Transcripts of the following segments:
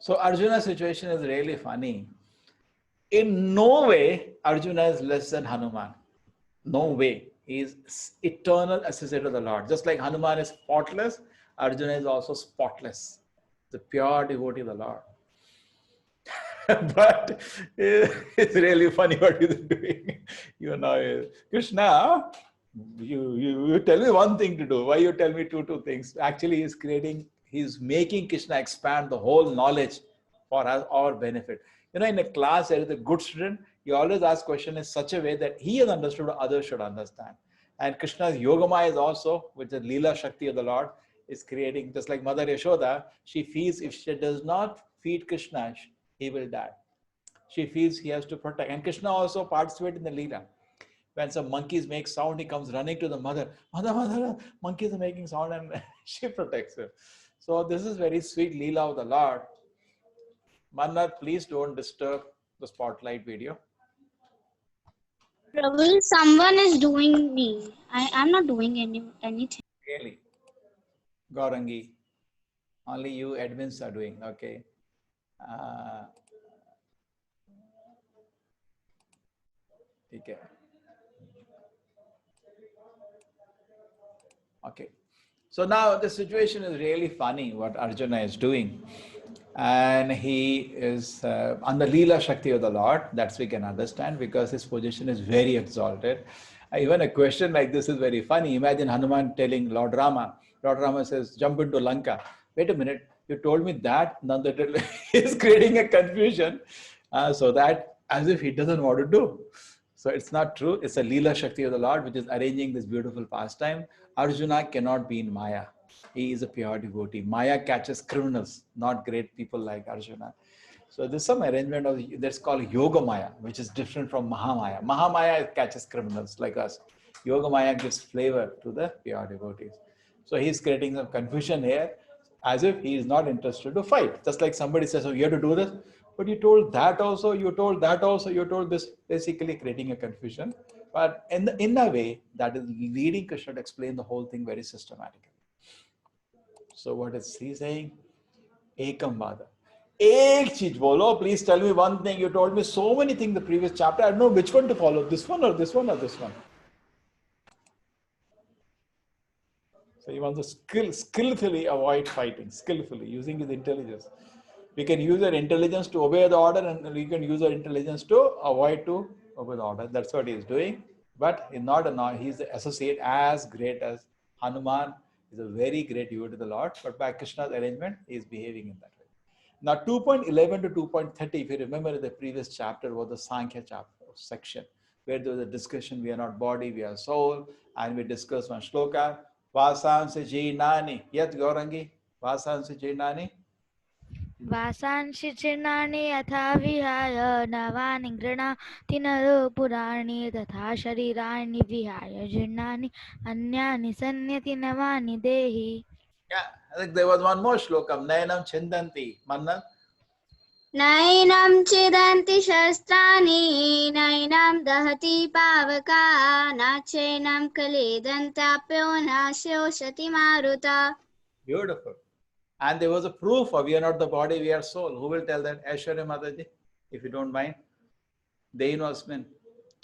So Arjuna's situation is really funny. In no way Arjuna is less than Hanuman. No way. He is eternal associate of the Lord. Just like Hanuman is spotless, Arjuna is also spotless. The pure devotee of the Lord. But it's really funny what he's doing. You know, Krishna, you tell me one thing to do. Why you tell me two things? Actually, he's making Krishna expand the whole knowledge for our benefit. You know, in a class, there is a good student, you always ask question in such a way that he has understood what others should understand. And Krishna's Yogamaya is also, with the Leela Shakti of the Lord, is creating, just like Mother Yashoda, she feels if she does not feed Krishna, he will die. She feels he has to protect. And Krishna also participates in the Leela. When some monkeys make sound, he comes running to the mother. Mother, monkeys are making sound, and she protects him. So this is very sweet Leela of the Lord. Mannar, please don't disturb the spotlight video. Prabhu, someone is doing me. I'm not doing anything. Really? Gaurangi. Only you admins are doing, okay. Okay. Okay. So now the situation is really funny what Arjuna is doing. And he is on the Leela Shakti of the Lord. That's we can understand because his position is very exalted. Even a question like this is very funny. Imagine Hanuman telling Lord Rama. Lord Rama says, jump into Lanka. Wait a minute, you told me that. Now that is creating a confusion. So that as if he doesn't want to do. So it's not true. It's a Leela Shakti of the Lord which is arranging this beautiful pastime. Arjuna cannot be in Maya. He is a pure devotee. Maya catches criminals, not great people like Arjuna. So there's some arrangement of that's called Yoga Maya, which is different from Mahamaya. Mahamaya catches criminals like us. Yoga Maya gives flavor to the pure devotees. So he's creating some confusion here, as if he is not interested to fight. Just like somebody says, "Oh, you have to do this," but you told that also, you told that also, you told this, basically creating a confusion. But in a way, that is leading Krishna to explain the whole thing very systematically. So what is he saying? Ekam vada. Ek cheez bolo. Please tell me one thing. You told me so many things in the previous chapter. I don't know which one to follow. This one or this one or this one. So he wants to skillfully avoid fighting. Skillfully using his intelligence. We can use our intelligence to obey the order, and we can use our intelligence to avoid to obey the order. That's what he is doing. But he's not he's the associate as great as Hanuman. He's a very great devotee to the Lord. But by Krishna's arrangement, he is behaving in that way. Now 2.11 to 2.30, if you remember the previous chapter was the Sankhya chapter section, where there was a discussion, we are not body, we are soul, and we discussed one shloka, Vasansi Jainani. Yet Gaurangi, Vasansi Jainani. वासांसि जीर्णानि यथा विहाय नवानि गृह्णाति नरो पुराणि तथा शरीराणि विहाय जीर्णानि अन्यानि सन्न्यति नवानि देहि. Yeah, I think there was one more shlokam, Nayanam Chindanti. Manna? Nainam chedanti shastrani, nainam dahati pavaka, nachainam kaledantapyo nasyoshati maruta. Beautiful. And there was a proof of we are not the body, we are soul. Who will tell that? Aishwarya Mataji, if you don't mind. Dehinosmin.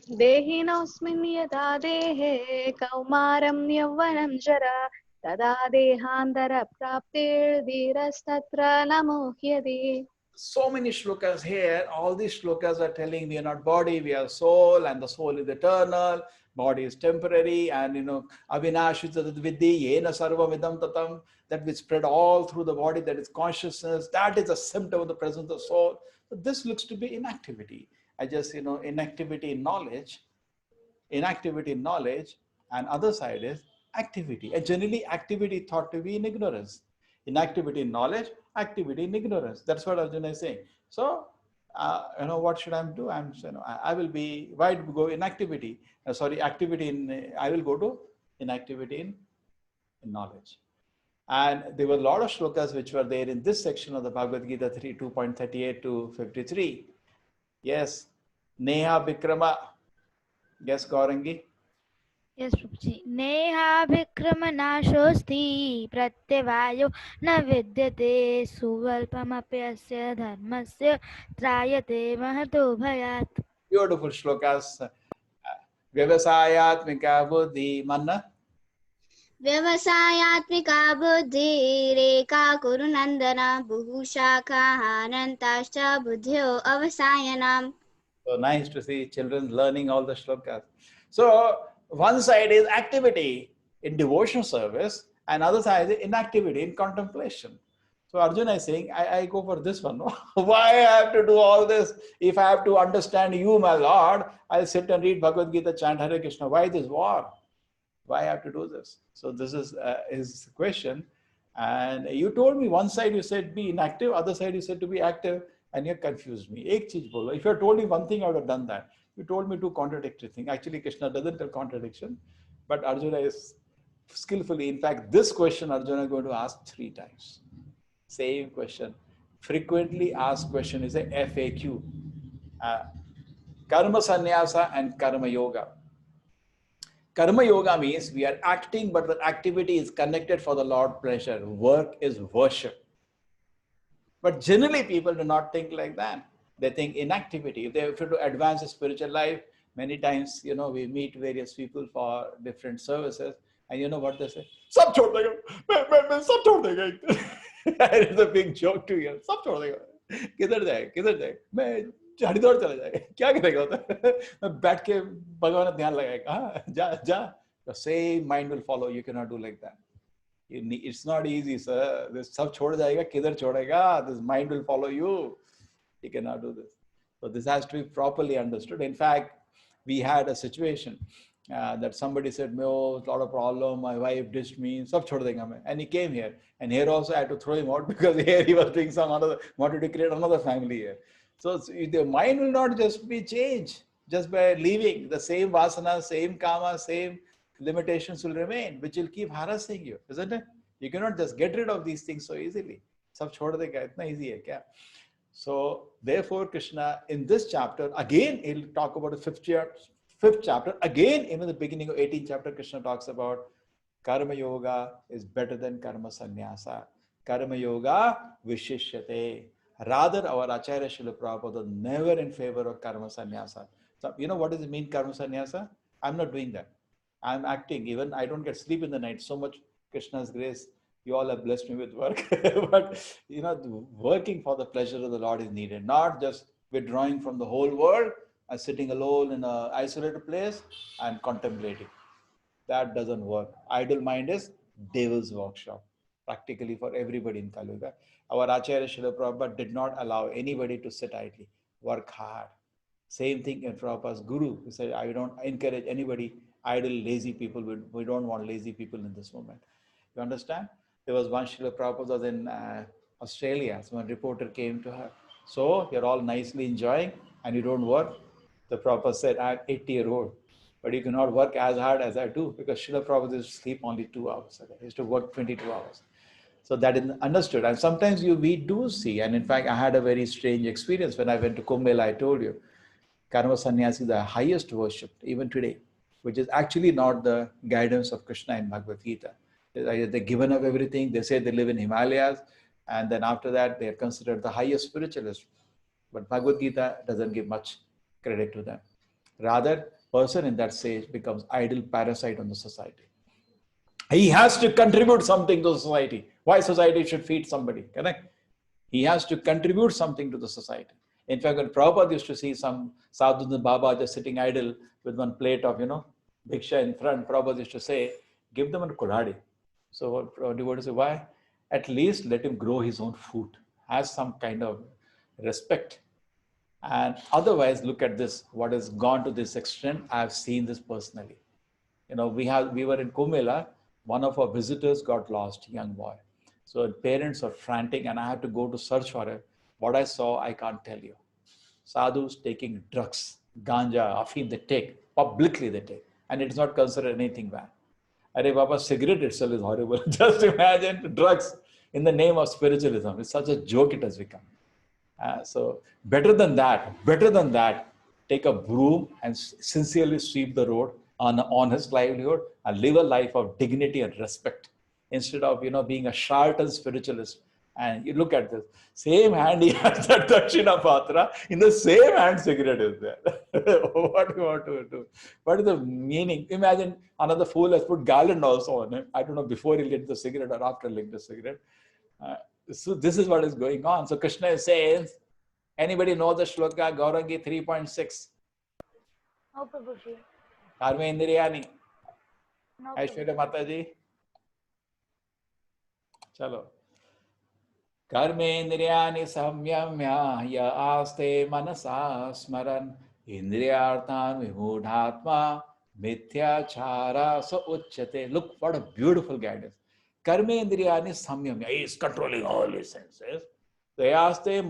देहिनोऽस्मिन् यदा देहे कौमारं यौवनं जरा तदा देहान्तरप्राप्तिर्धीरस्तत्र न मुह्यते. So many shlokas here. All these shlokas are telling we are not body, we are soul, and the soul is eternal, body is temporary, and Avinashi Vidhi, Yena Sarva Vidam Tatam, that which spread all through the body, that is consciousness, that is a symptom of the presence of soul. So this looks to be inactivity. I just, inactivity in knowledge, and other side is activity. And generally activity thought to be in ignorance. Inactivity in knowledge, activity in ignorance. That's what Arjuna is saying. So, what should I do? I will be, why go inactivity? Activity in, I will go to inactivity in knowledge. And there were a lot of shlokas which were there in this section of the Bhagavad Gita 2.38 to 53. Yes, Neha Vikrama. Yes, Gaurangi. Yes, Prabhuji. Neha Vikrama Nashosti Pratyavayo Na Vidyate Suvalpamapyasya Dharmasya Trayate Mahato Bhayat. Beautiful shlokas. Vyavasayatmika buddhi manna. व्यवसायात्मिका बुद्धिरेका कुरु नन्दन बहुशाखाः अनन्ताश्च बुद्ध्यो अवसायनम्. So nice to see children learning all the shlokas. So one side is activity in devotional service, and other side is inactivity in contemplation. So Arjuna is saying, I go for this one. Why I have to do all this? If I have to understand you, my Lord, I'll sit and read Bhagavad Gita, chant Hare Krishna. Why this war? Why I have to do this? So this is his question. And you told me one side you said be inactive, other side you said to be active, and you confused me. Ek cheez bolo. If you had told me one thing, I would have done that. You told me two contradictory things. Actually, Krishna doesn't tell contradiction, but Arjuna is skillfully. In fact, this question Arjuna is going to ask 3 times. Same question. Frequently asked question is a FAQ. Karma sannyasa and karma yoga. Karma yoga means we are acting, but the activity is connected for the Lord pleasure. Work is worship. But generally, people do not think like that. They think inactivity. If they have to advance the spiritual life, many times, we meet various people for different services, and you know what they say? Sab chhod dega. Main sab chhod dega. It's a big joke to you. Sab chhod dega. किधर जाए किधर जाए मैं हरिद्वार चला जाए क्या करेगा मैं बैठ के भगवान का ध्यान लगाएगा हाँ जा जा the same mind will follow. You cannot do like that. It's not easy, sir. This सब छोड़ जाएगा किधर छोड़ेगा? This mind will follow you. You cannot do this. So this has to be properly understood. In fact, we had a situation that somebody said, "No, it's a lot of problem. My wife ditched me. सब छोड़ देगा मैं." And he came here, and here also I had to throw him out because here he was doing some other, wanted to create another family here. So the mind will not just be changed just by leaving. The same vasana, same kama, same limitations will remain, which will keep harassing you, isn't it? You cannot just get rid of these things so easily. सब छोड़ देगा इतना easy है क्या? So therefore, Krishna in this chapter again he'll talk about the fifth chapter again. In the beginning of 18th chapter, Krishna talks about karma yoga is better than karma sannyasa. Karma yoga vishishyate. Rather, our Acharya Srila Prabhupada never in favor of karma sannyasa. So, you know what does it mean, karma sannyasa? I'm not doing that. I'm acting. Even I don't get sleep in the night. So much Krishna's grace. You all have blessed me with work. But, working for the pleasure of the Lord is needed. Not just withdrawing from the whole world and sitting alone in an isolated place and contemplating. That doesn't work. Idle mind is devil's workshop, practically for everybody in Kali Yuga. Our Acharya Srila Prabhupada did not allow anybody to sit idly. Work hard. Same thing in Prabhupada's guru. He said, I don't encourage anybody idle, lazy people. We don't want lazy people in this moment. You understand? There was one Srila Prabhupada was in Australia. So one reporter came to her. So you're all nicely enjoying and you don't work. The Prabhupada said, I'm 80-year-old. But you cannot work as hard as I do because Srila Prabhupada used to sleep only 2 hours a day. He used to work 22 hours. So that is understood. And sometimes we do see, and in fact, I had a very strange experience when I went to Kumbh Mela, I told you, Karma Sannyasi is the highest worshipped, even today, which is actually not the guidance of Krishna in Bhagavad Gita. They're given up everything. They say they live in Himalayas. And then after that, they are considered the highest spiritualist. But Bhagavad Gita doesn't give much credit to them. Rather, person in that stage becomes idle parasite on the society. He has to contribute something to the society. Why society should feed somebody, correct? He has to contribute something to the society. In fact, when Prabhupada used to see some sadhus and Baba just sitting idle with one plate of, bhiksha in front, Prabhupada used to say, give them a kurhadi. So devotees say, why? At least let him grow his own food. Has some kind of respect. And otherwise, look at this, what has gone to this extent. I've seen this personally. We were in Kumbh Mela. One of our visitors got lost, young boy. So parents are frantic and I had to go to search for him. What I saw, I can't tell you. Sadhus taking drugs, ganja, afim, they take, publicly they take. And it's not considered anything bad. Arey Baba, cigarette itself is horrible. Just imagine drugs in the name of spiritualism. It's such a joke it has become. So better than that, take a broom and sincerely sweep the road on his livelihood and live a life of dignity and respect instead of being a charlatan spiritualist. And you look at this same hand he has that Dakshina Patra, in the same hand cigarette is there. What do you want to do? What is the meaning? Imagine another fool has put garland also on him. I don't know before he lit the cigarette or after lit the cigarette. So this is what is going on. So Krishna is saying, anybody know the shloka Gaurangi 3.6? No, Prabhuji. Karma Indriyani. No, Aishwarya Prabhuji. Mataji. Chalo. Karmendriyani samyamya ya aste manasa smaran indriyarthan vimudhatma mithyachara sa uchyate. Look, what a beautiful guidance. Karmendriyani samyamya. He is controlling all his senses. Yaste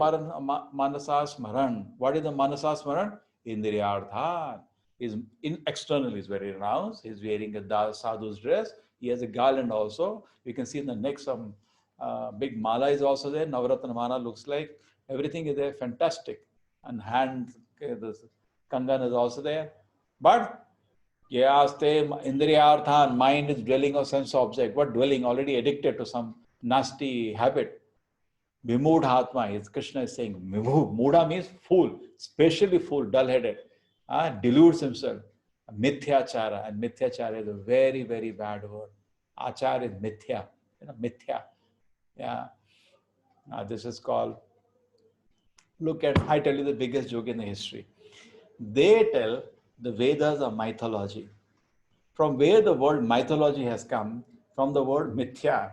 manasa smaran. What is the manasa smaran? Indriyarthan. Externally is very renounced. He's wearing a sadhu's dress. He has a garland also. You can see in the neck some big mala is also there. Navaratna mala looks like. Everything is there, fantastic. And hand, the kangan is also there. But yaste indriyarthan, mind is dwelling on sense object. What dwelling? Already addicted to some nasty habit. Vimudhatma is Krishna is saying. Muda means fool, especially fool, dull-headed, deludes himself. Mithyachara, and mithyachara is a very, very bad word. Achara is mithya, mithya. Yeah. This is called, look at, I tell you the biggest joke in the history. They tell the Vedas are mythology. From where the word mythology has come, from the word mithya.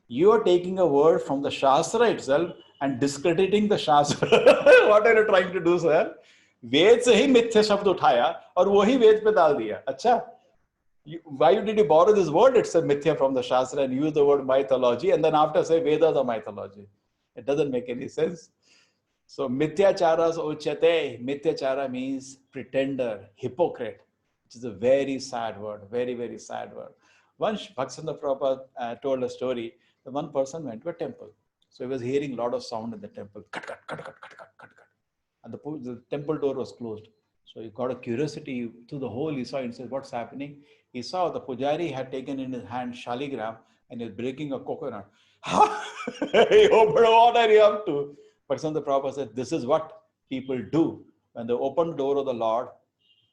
You are taking a word from the Shastra itself and discrediting the Shastra. What are you trying to do, sir? वेद से ही मिथ्या शब्द उठाया और वही वेद पे डाल दिया. अच्छा, why did you borrow this word? It's a mithya from the Shastra and use the word mythology and then after say Vedas are mythology. It doesn't make any sense. So mithyachara uchyate. Mithyachara means pretender, hypocrite, which is a very sad word, very, very sad word. Once Bhaktivinoda Prabhupada told a story. The one person went to a temple. So he was hearing a lot of sound in the temple. Cut, cut, cut, cut, cut, cut, cut, cut. And the temple door was closed. So he got a curiosity through the hole. He saw and said, what's happening? He saw the pujari had taken in his hand shaligram and he was breaking a coconut. He opened, what are you up to? But some of the Prabhupada said, this is what people do. When they open the door of the Lord,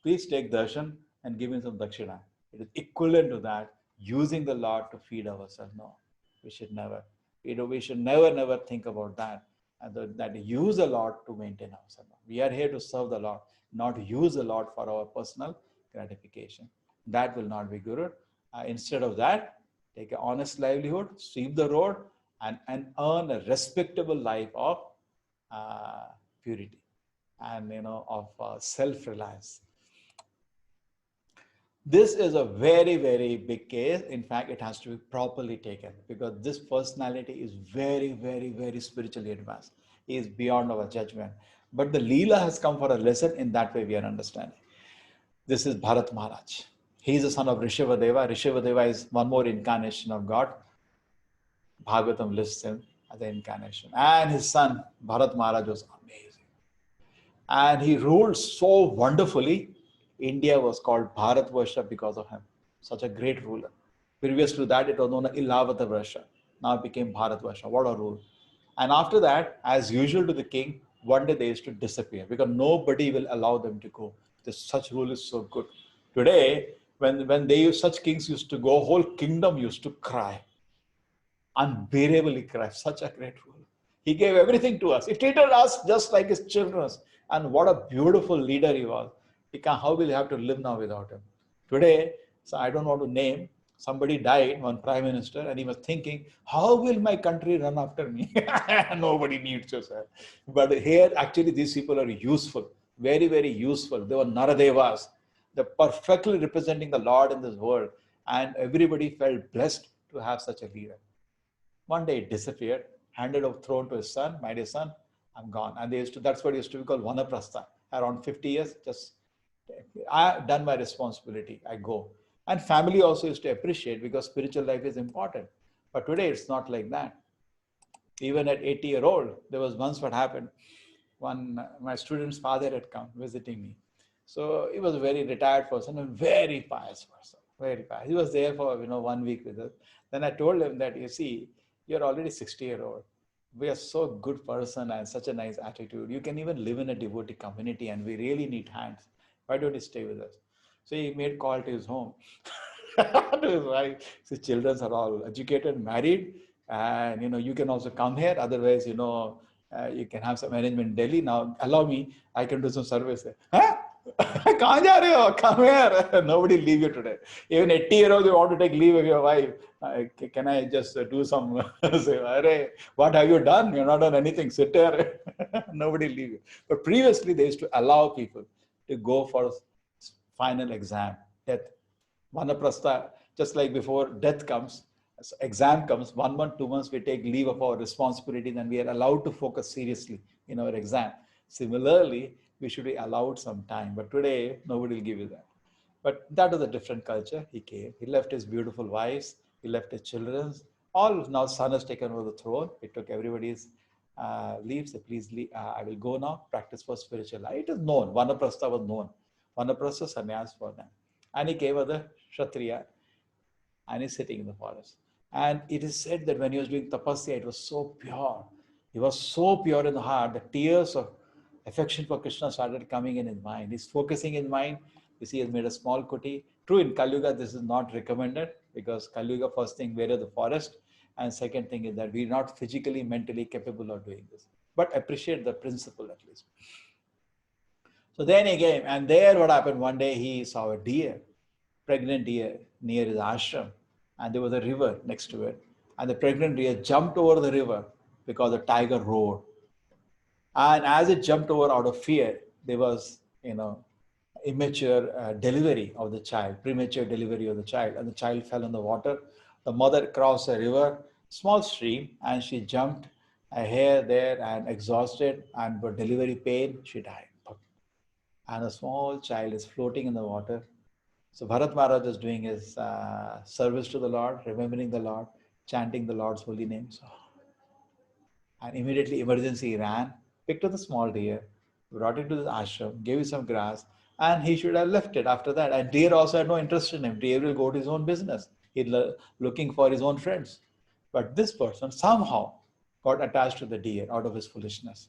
please take darshan and give him some dakshina. It is equivalent to that, using the Lord to feed ourselves. No, we should never. We should never think about that. And that use the Lord to maintain ourselves. We are here to serve the Lord, not use the Lord for our personal gratification. That will not be Guru. Instead of that, take an honest livelihood, sweep the road, and earn a respectable life of purity and of self-reliance. This is a very, very big case. In fact, it has to be properly taken because this personality is very, very, very spiritually advanced. He is beyond our judgment. But the Leela has come for a lesson. In that way, we are understanding. This is Bharat Maharaj. He is the son of Rishabhadeva. Rishabhadeva is one more incarnation of God. Bhagavatam lists him as an incarnation. And his son, Bharat Maharaj, was amazing. And he ruled so wonderfully. India was called Bharatvarsha because of him. Such a great ruler. Previous to that, it was known as Ilavata Varsha. Now it became Bharatvarsha. What a rule. And after that, as usual to the king, one day they used to disappear because nobody will allow them to go. Such rule is so good. Today, when such kings used to go, whole kingdom used to cry. Unbearably cry. Such a great ruler. He gave everything to us. He treated us just like his children. And what a beautiful leader he was. How will you have to live now without him? Today, so I don't want to name, somebody died, one prime minister, and he was thinking, how will my country run after me? Nobody needs you, sir. But here, actually, these people are useful, very, very useful. They were Naradevas. They're perfectly representing the Lord in this world. And everybody felt blessed to have such a leader. One day it disappeared, handed over throne to his son, my dear son, I'm gone. And that's what used to be called Vanaprastha. Around 50 years, just I've done my responsibility, I go. And family also used to appreciate because spiritual life is important. But today it's not like that. Even at 80-year-old, there was once what happened. My student's father had come visiting me. So he was a very retired person and very pious person, very pious. He was there for 1 week with us. Then I told him that, you see, you're already 60-year-old. We are so good person and such a nice attitude. You can even live in a devotee community and we really need hands. Why don't you stay with us? So he made call to his home. To his wife. His children are all educated, married, and you can also come here. Otherwise, you can have some arrangement in Delhi. Now allow me, I can do some service there. Huh? कहाँ जा रहे हो? Come here. Nobody leave you today. Even 80-year-old, you want to take leave of your wife. Can I just do some? Say, Arey, what have you done? You've not done anything. Sit here. Nobody leave you. But previously, they used to allow people to go for final exam, death. Vanaprastha, just like before death comes, exam comes, 1 month, 2 months, we take leave of our responsibility, then we are allowed to focus seriously in our exam. Similarly, we should be allowed some time, but today nobody will give you that. But that was a different culture. He came, he left his beautiful wives, he left his children. All now son has taken over the throne. He took everybody's leaves. Please leave. I will go now, practice for spiritual life. It is known. Vanaprastha was known. Vanaprastha sannyas for them. And he came as a Kshatriya and he's sitting in the forest. And it is said that when he was doing tapasya, it was so pure. He was so pure in the heart, the tears of affection for Krishna started coming in his mind. He's focusing in mind. You see, he has made a small kuti. True, in Kali Yuga, this is not recommended because Kali Yuga, first thing, where is the forest? And second thing is that we're not physically, mentally capable of doing this. But appreciate the principle at least. So then he came, and there what happened, one day he saw a deer, pregnant deer, near his ashram, and there was a river next to it. And the pregnant deer jumped over the river because the tiger roared. And as it jumped over out of fear, there was, immature delivery of the child, premature delivery of the child, and the child fell in the water. The mother crossed a river, small stream, and she jumped here, there, and exhausted, and for delivery pain, she died. And a small child is floating in the water. So Bharat Maharaj is doing his service to the Lord, remembering the Lord, chanting the Lord's holy names. And immediately emergency ran, picked up the small deer, brought it to the ashram, gave it some grass, and he should have left it after that. And deer also had no interest in him. Deer will go to his own business. He's looking for his own friends. But this person somehow got attached to the deer out of his foolishness.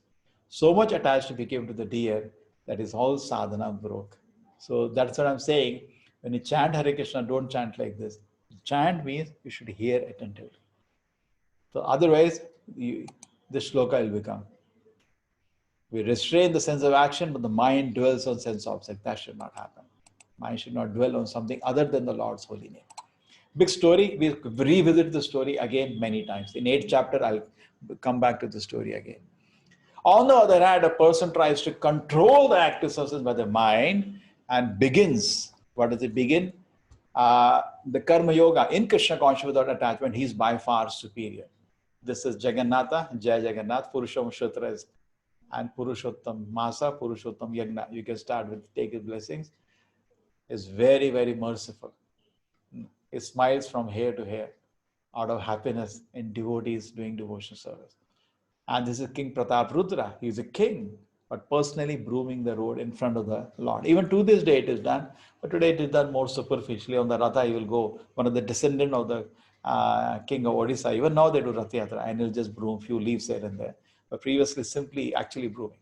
So much attached he became to the deer that his whole sadhana broke. So that's what I'm saying. When you chant Hare Krishna, don't chant like this. Chant means you should hear attentively. So otherwise, this shloka will become. We restrain the sense of action, but the mind dwells on sense object. That should not happen. Mind should not dwell on something other than the Lord's holy name. Big story. We'll revisit the story again many times. In 8th chapter, I'll come back to the story again. On the other hand, a person tries to control the active substance by the mind and begins. What does it begin? The Karma Yoga in Krishna consciousness without attachment, he's by far superior. This is Jagannatha, Jai Jagannath, Purusham Shutra is, and Purushottam Masa, Purushottam Yagna. You can start with take his blessings. Is very, very merciful. He smiles from hair to hair out of happiness in devotees doing devotional service. And this is King Pratap Rudra. He is a king, but personally brooming the road in front of the Lord. Even to this day it is done, but today it is done more superficially. On the Radha, he will go, one of the descendant of the king of Odisha. Even now they do Rath Yatra, and he'll just broom few leaves here and there. But previously simply actually brooming.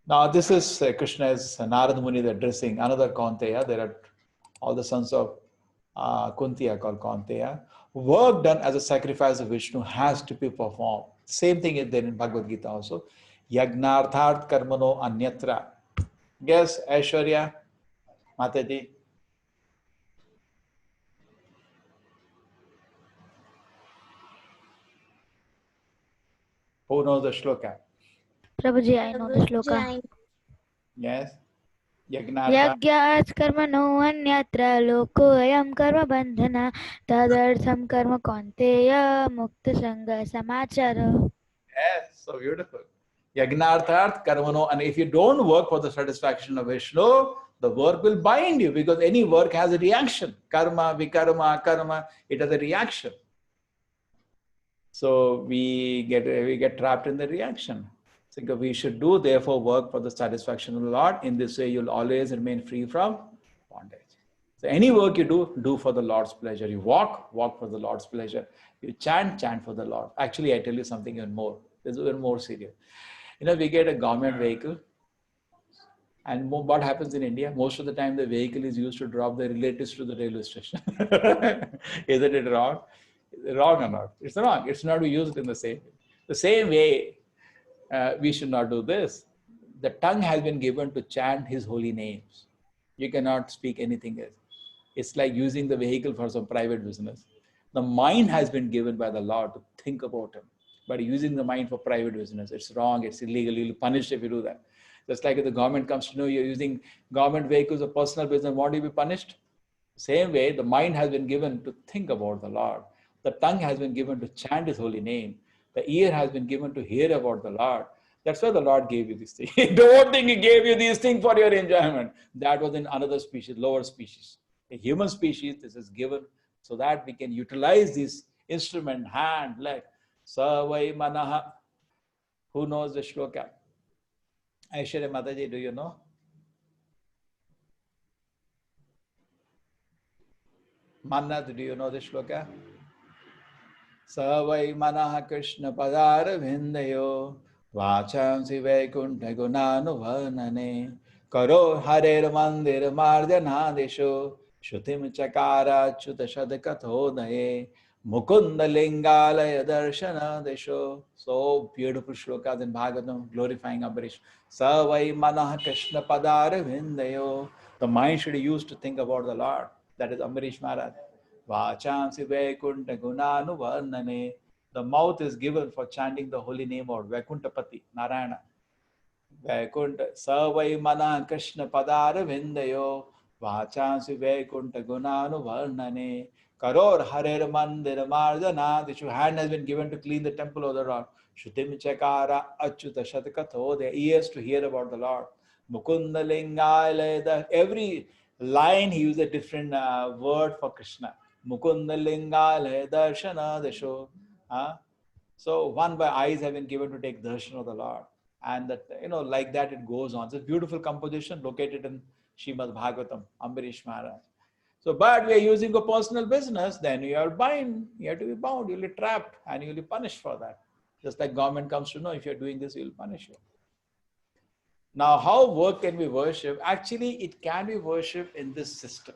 Now this is Krishna's Narad Muni addressing another Kaunteya. There are all the sons of Kunti are called Kaunteya. Work done as a sacrifice of Vishnu has to be performed. Same thing is there in Bhagavad Gita also. Yagnarthart karmano anyatra. Yes, Aishwarya, Mataji. Who knows the shloka? Prabhuji, I know the shloka. Yes. Yagnarthart. Yagyat karmano anyatra lokoyam karma bandhana tadartham karma kaunteya mukta sanga samachara. Yes, so beautiful. Yagnarthart karmano. And if you don't work for the satisfaction of Vishnu, the work will bind you because any work has a reaction. Karma, vikarma, karma, it has a reaction. So we get trapped in the reaction. So we should do, therefore, work for the satisfaction of the Lord. In this way, you'll always remain free from bondage. So any work you do for the Lord's pleasure. You walk for the Lord's pleasure. You chant for the Lord. Actually, I tell you something even more. This is even more serious. We get a government vehicle. And what happens in India? Most of the time, the vehicle is used to drop the relatives to the railway station. Isn't it wrong? Wrong or not? It's wrong. It's not used in the same way. The same way, we should not do this. The tongue has been given to chant His holy names. You cannot speak anything else. It's like using the vehicle for some private business. The mind has been given by the Lord to think about Him. But using the mind for private business, it's wrong. It's illegal. You'll be punished if you do that. Just like if the government comes to know you're using government vehicles or personal business, won't you be punished? Same way, the mind has been given to think about the Lord. The tongue has been given to chant His holy name. The ear has been given to hear about the Lord. That's why the Lord gave you these things. Don't think He gave you these things for your enjoyment. That was in another species, lower species. A human species, this is given so that we can utilize this instrument, hand, leg. Savai manaha. Who knows the shloka? Aishwarya Mataji, do you know? Mannath, do you know the shloka? Savai manaha Krishna padara vindayo vachamsi vaikuntha gunanu varnane karo harer mandir marjanadesho shrutim chakara chuta shadakathodaye mukunda lingalaya darshana desho. So beautiful shlokas in Bhagavatam glorifying Ambarish. Savai manah Krishna padara vindayo. The mind should be used to think about the Lord. That is Ambarish Maharaj. Vachamsi Vaikuntha Gunanu Varnane. The mouth is given for chanting the holy name of Vaikuntapati, Narayana. Vaikuntha Savai Mana Krishna Padara Vindayo. Vachamsi Vaikuntha Gunanu Varnane. Karor Harer Mandir Marjana. This hand has been given to clean the temple of the Lord. Shrutim Chakara Achyuta Shatakatho. The ears to hear about the Lord. Mukunda Lingala. Every line he used a different word for Krishna. Mukunda Lingala Darshana Desho. So one by eyes have been given to take darshan of the Lord. And that, like that it goes on. It's a beautiful composition located in Srimad Bhagavatam, Ambarish Maharaj. So, but we are using a personal business, then you are bound. You have to be bound. You'll be trapped and you'll be punished for that. Just like government comes to know if you're doing this, you'll punish you. Now, how work can be worshipped? Actually, it can be worshipped in this system.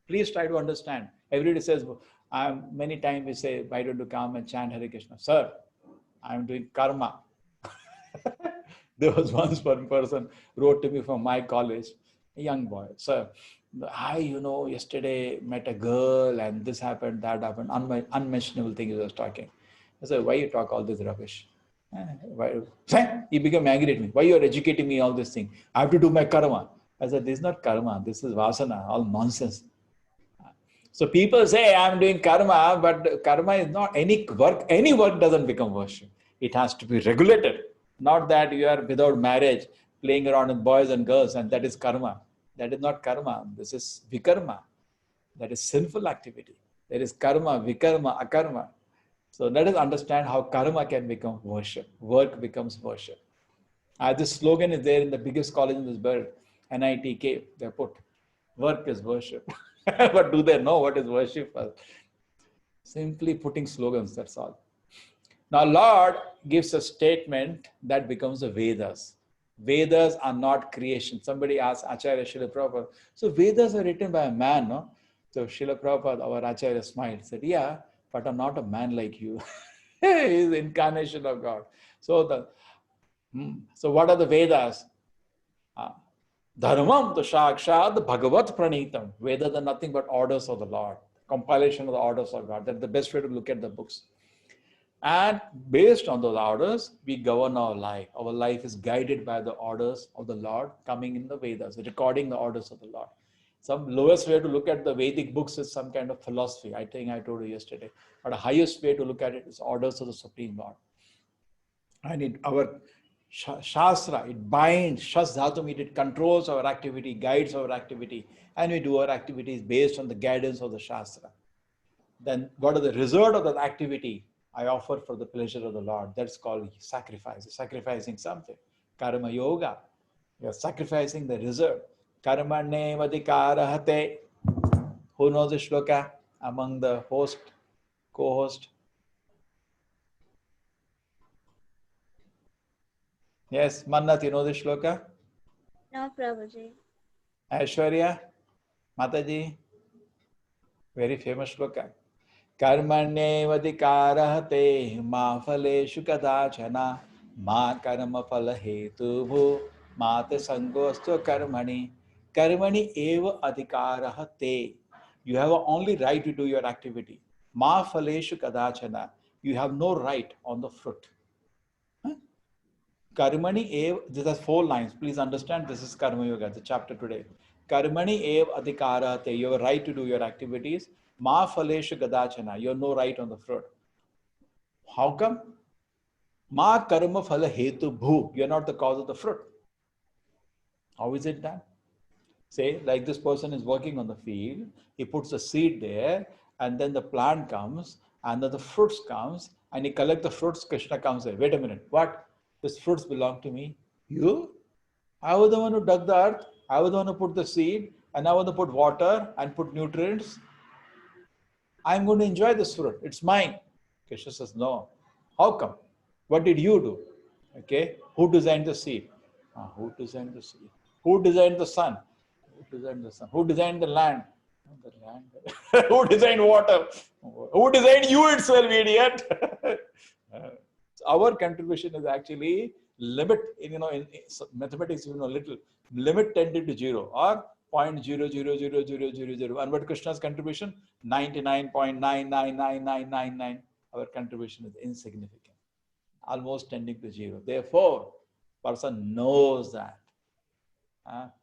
Please try to understand. Everybody says, many times we say, why don't you come and chant Hare Krishna? Sir, I'm doing karma. There was once one person wrote to me from my college, a young boy. Sir, I, yesterday met a girl and this happened, that happened, unmentionable thing he was talking. I said, why you talk all this rubbish? He became angry at me. Why you are educating me all this thing? I have to do my karma. I said, this is not karma. This is vasana, all nonsense. So people say, I'm doing karma, but karma is not any work. Any work doesn't become worship. It has to be regulated. Not that you are without marriage, playing around with boys and girls, and that is karma. That is not karma. This is vikarma. That is sinful activity. There is karma, vikarma, akarma. So let us understand how karma can become worship. Work becomes worship. This slogan is there in the biggest college in this world, NITK. They put, work is worship. But do they know what is worship? Simply putting slogans, that's all. Now, Lord gives a statement that becomes the Vedas. Vedas are not creation. Somebody asked Acharya Srila Prabhupada, so Vedas are written by a man, no? So Srila Prabhupada, our Acharya, smiled, said, yeah, but I'm not a man like you. He is the incarnation of God. So what are the Vedas? Dharmam to Shakshad Bhagavad Pranitam. Vedas are nothing but orders of the Lord. Compilation of the orders of God. That's the best way to look at the books. And based on those orders, we govern our life. Our life is guided by the orders of the Lord coming in the Vedas, recording the orders of the Lord. Some lowest way to look at the Vedic books is some kind of philosophy. I think I told you yesterday. But the highest way to look at it is orders of the Supreme Lord. And our Shastra, it binds, Shas Dhatum, it controls our activity, guides our activity, and we do our activities based on the guidance of the Shastra. Then what are the result of that activity? I offer for the pleasure of the Lord. That's called sacrifice. You're sacrificing something. Karma yoga. You're sacrificing the result. Karmane vadhikarahate. Who knows the shloka among the host, co-host? Yes, Mannat, you know the shloka? No, Prabhuji. Aishwarya, Mataji, very famous shloka. Karmane vadhikarahate ma phaleshu kadachana ma karma phala hetu bhu mate sangostu karmani karmani eva adhikarahate. You have only right to do your activity. Ma phaleshu kadachana. You have no right on the fruit. Karmani ev, this has 4 lines. Please understand, this is Karma Yoga, the chapter today. Karmani ev adhikarate, you have a right to do your activities. Ma phaleshu gadachana, you have no right on the fruit. How come? Ma karma phala hetu bhu, you are not the cause of the fruit. How is it done? Say, like this person is working on the field, he puts a seed there, and then the plant comes, and then the fruits comes, and he collects the fruits. Krishna comes there. Wait a minute, what? These fruits belong to me? You? I was the one who dug the earth. I was the one who put the seed, and I want to put water and put nutrients. I'm going to enjoy this fruit. It's mine. Krishna says, no. How come? What did you do? Okay. Who designed the seed? Who designed the seed? Who designed the sun? Who designed the sun? Who designed the land? The land. Who designed water? Who designed you itself, idiot? Our contribution is actually limit in mathematics, little limit tended to 0 or 0.000000. And what Krishna's contribution? 99.999999. Our contribution is insignificant, almost tending to 0. Therefore, person knows that.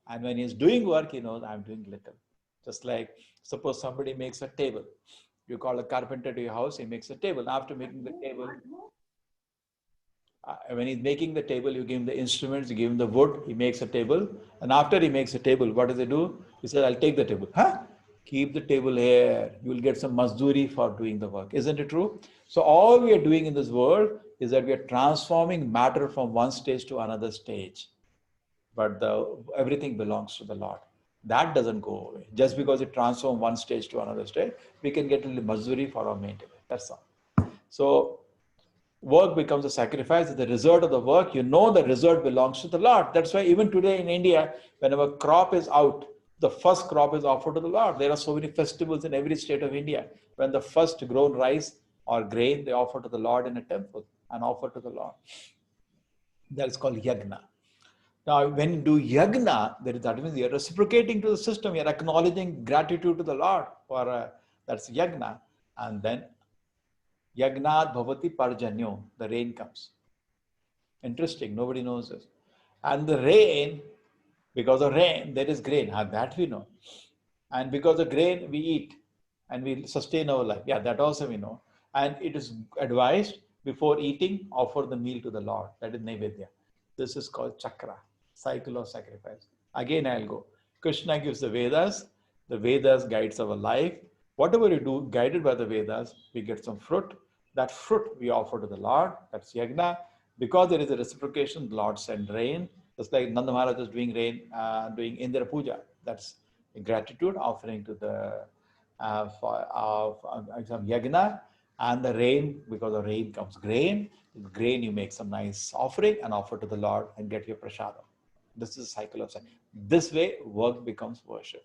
And when he's doing work, he knows I'm doing little. Just like, suppose somebody makes a table. You call a carpenter to your house, he makes a table. After making the table, when he's making the table, you give him the instruments, you give him the wood, he makes a table. And after he makes a table, what does he do? He says, I'll take the table. Keep the table here. You will get some mazduri for doing the work. Isn't it true? So all we are doing in this world is that we are transforming matter from one stage to another stage. But everything belongs to the Lord. That doesn't go away. Just because it transforms one stage to another stage, we can get a little mazduri for our maintenance. That's all. So work becomes a sacrifice. The result of the work, the result belongs to the Lord. That's why even today in India, whenever crop is out, the first crop is offered to the Lord. There are so many festivals in every state of India. When the first grown rice or grain, they offer to the Lord in a temple and offer to the Lord. That is called yagna. Now, when you do yagna, that means you're reciprocating to the system. You're acknowledging gratitude to the Lord for that's yagna. And then Yagnat bhavati parjanyo, the rain comes. Interesting, nobody knows this. And the rain, because of rain, there is grain. That we know. And because of grain, we eat and we sustain our life. Yeah, that also we know. And it is advised before eating, offer the meal to the Lord. That is Naivedya. This is called chakra, cycle of sacrifice. Again, I'll go. Krishna gives the Vedas guides our life. Whatever you do, guided by the Vedas, we get some fruit. That fruit we offer to the Lord. That's yagna. Because there is a reciprocation, the Lord sends rain. Just like Nanda Maharaj is doing rain, doing Indra Puja. That's a gratitude offering to the some yagna. And the rain, because of rain comes grain. With grain, you make some nice offering and offer to the Lord and get your prasadam. This is a cycle of sacrifice. This way, work becomes worship.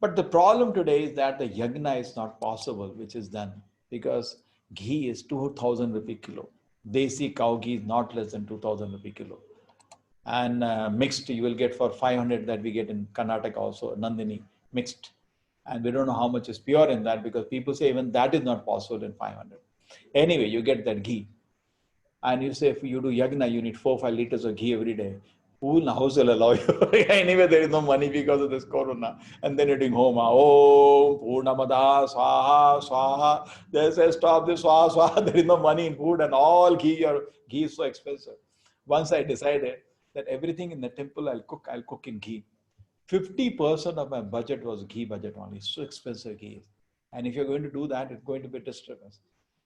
But the problem today is that the yagna is not possible, which is done because ghee is 2,000 rupee kilo. Desi cow ghee is not less than 2,000 rupee kilo. And mixed, you will get for 500 that we get in Karnataka also, Nandini, mixed. And we don't know how much is pure in that because people say even that is not possible in 500. Anyway, you get that ghee. And you say if you do yagna, you need 4-5 liters of ghee every day. Who in the house will allow you? Anyway, there is no money because of this corona. And then you're doing homa. Oh, Purnamada, Swaha, Swaha. They say stop this Swaha, Swaha. There is no money in food and all ghee is so expensive. Once I decided that everything in the temple I'll cook in ghee. 50% of my budget was ghee budget only. So expensive ghee. And if you're going to do that, it's going to be a disturbance.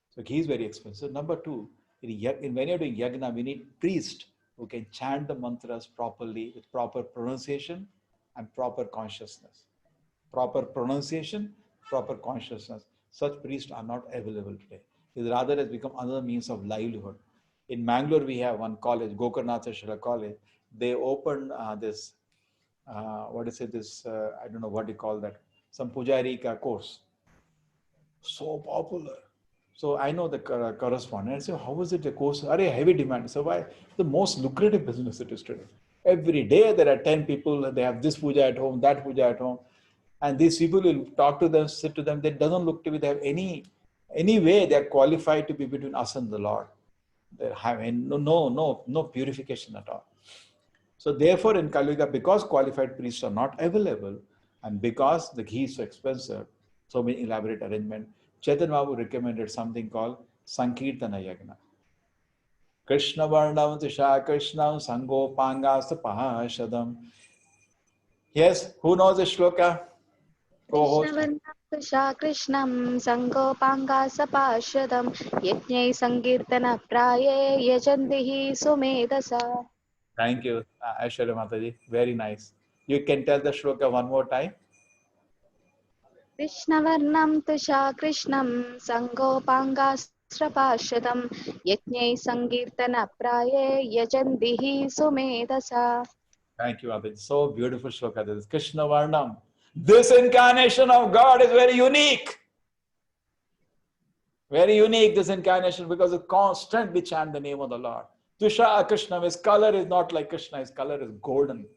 So ghee is very expensive. Number two, when you're doing yagna, we need priest who can chant the mantras properly with proper pronunciation and proper consciousness. Proper pronunciation, proper consciousness. Such priests are not available today. It rather has become another means of livelihood. In Mangalore, we have one college, Gokarnatha Shila College. They opened this, I don't know what you call that, some Pujari ka course. So popular. So I know the correspondent. I say, how is it a course? Are heavy demand? So why? The most lucrative business it is today. Every day there are 10 people, they have this puja at home, that puja at home. And these people will talk to them, sit to them. They doesn't look to be, they have any way they are qualified to be between us and the Lord. They have no purification at all. So therefore in Kali Yuga, because qualified priests are not available and because the ghee is so expensive, so many elaborate arrangement, Chaitanya Mahaprabhu recommended something called Sankirtana Yagna. Krishna Varnam Tisha Krishnam Sangopangas Pahashadam. Yes, who knows the shloka? Co-host. कृष्णवर्णं कृष्णं सङ्गोपाङ्गासपार्षदं यज्ञै सङ्कीर्तनप्राये यजन्ति हि सुमेधसा. Thank you, Aishwarya Mataji. Very nice. You can tell the shloka one more time. कृष्णवर्णं tussah कृष्णं सङ्गोपाङ्गास्त्रपार्षदं यज्ञै सङ्कीर्तनप्राये यजन्ति हि सुमेधसा. Thank you, Mataji. So beautiful shloka. This is Krishna Varnam. This incarnation of God is very unique. Very unique, this incarnation, because it constantly chant the name of the Lord. Tusha Krishna, his color is not like Krishna, his color is golden.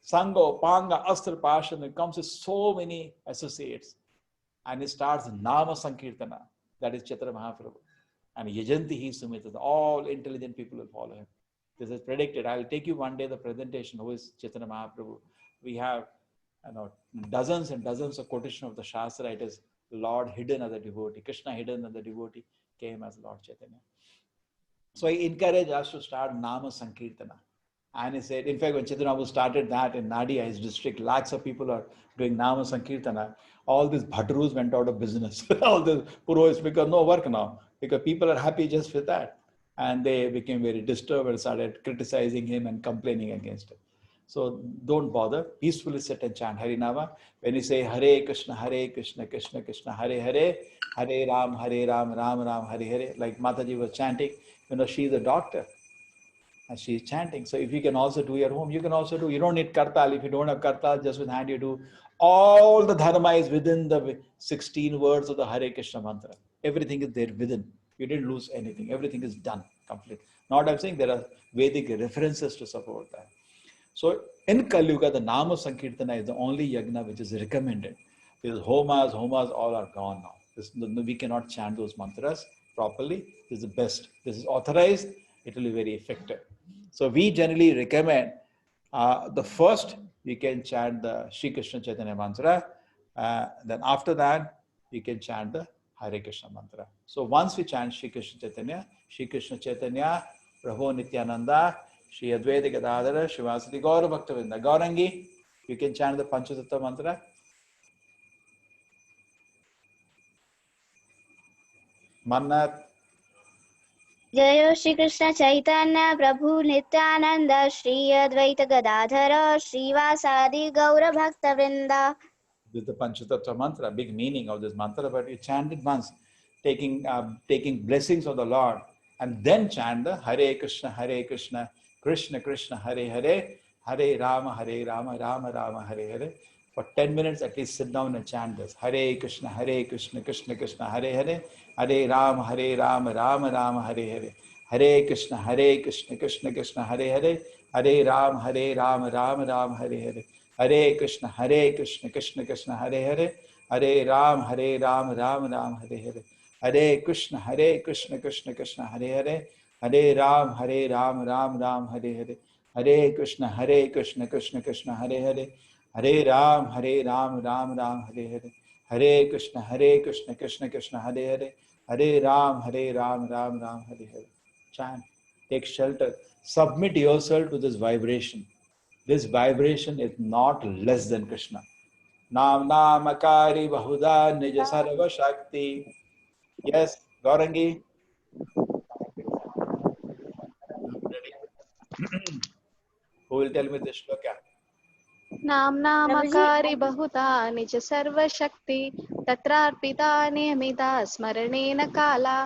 Sango, Panga, Astra, Pashan, it comes with so many associates. And it starts Nama Sankirtana, that is Chaitanya Mahaprabhu. And Yajanti he Sumita, all intelligent people will follow him. This is predicted. I'll take you one day the presentation, who is Chaitanya Mahaprabhu. We have dozens and dozens of quotation of the Shastra. It is Lord hidden as a devotee, Krishna hidden as a devotee, came as Lord Chaitanya. So I encourage us to start Nama Sankirtana. And he said, in fact, when Chaitanya Mahaprabhu started that in Nadia, his district, lakhs of people are doing Nama Sankirtana. All these bhatarus went out of business. All these purohits, because no work now, because people are happy just with that. And they became very disturbed and started criticizing him and complaining against him. So don't bother. Peacefully sit and chant Harinama. When you say Hare Krishna, Krishna Krishna, Hare Hare, Hare Ram, Ram Ram, Hare Hare. Like Mataji was chanting, she is a doctor and she is chanting. So if you can also do your home, you can also do. You don't need kartal. If you don't have kartal, just with hand you do. All the dharma is within the 16 words of the Hare Krishna mantra. Everything is there within. You didn't lose anything. Everything is done, complete. Not I'm saying there are Vedic references to support that. So in Kali Yuga, the Nama Sankirtana is the only yagna which is recommended. Because homas all are gone now. We cannot chant those mantras properly. This is the best. This is authorized. It will be very effective. So we generally recommend the first, we can chant the Shri Krishna Chaitanya mantra. Then after that, we can chant the Hare Krishna mantra. So once we chant Shri Krishna Chaitanya, Prabhu Nityananda, Shri Advaita Gadadhara, Shivasati Gaura Bhaktavinda. Gaurangi, you can chant the Panchatattva mantra. Mannat. जय श्री कृष्ण चैतन्य प्रभु नित्यानंद श्री अद्वैत गदाधर श्रीवासादि गौर भक्त वृंदा. This is the Panchatattva mantra, big meaning of this mantra, but you chant it once, taking blessings of the Lord, and then chant the Hare Krishna, Krishna Krishna, Hare Hare, Hare Rama, Rama Rama, Hare Hare. For 10 minutes at least sit down and chant this. Hare Krishna, Krishna Krishna, Hare Hare, Hare Rama, Rama Rama, Hare Hare. Hare Krishna, Krishna Krishna, Hare Hare, Hare Rama, Rama Rama, Hare Hare. Hare Krishna, Krishna Krishna, Hare Hare, Hare Rama, Rama Rama, Hare Hare. Hare Krishna, Krishna Krishna, Hare Hare, Hare Rama, Rama Rama, Hare Hare. Hare Krishna, Krishna Krishna, Hare Hare, Hare Rama, Rama Rama, Hare Hare. Hare Krishna, Krishna Krishna, Hare Hare, Hare Rama, Rama Rama, Hare Hare. Chant, take shelter, submit yourself to this vibration. This vibration is not less than Krishna. Nam Namakari Bahuda Nija Sarva Shakti. Yes, Gaurangi. Who will tell me this shloka? नाम्नामकारि बहुधा निज सर्वशक्ति तत्रार्पिता नियमिता स्मरणेन काला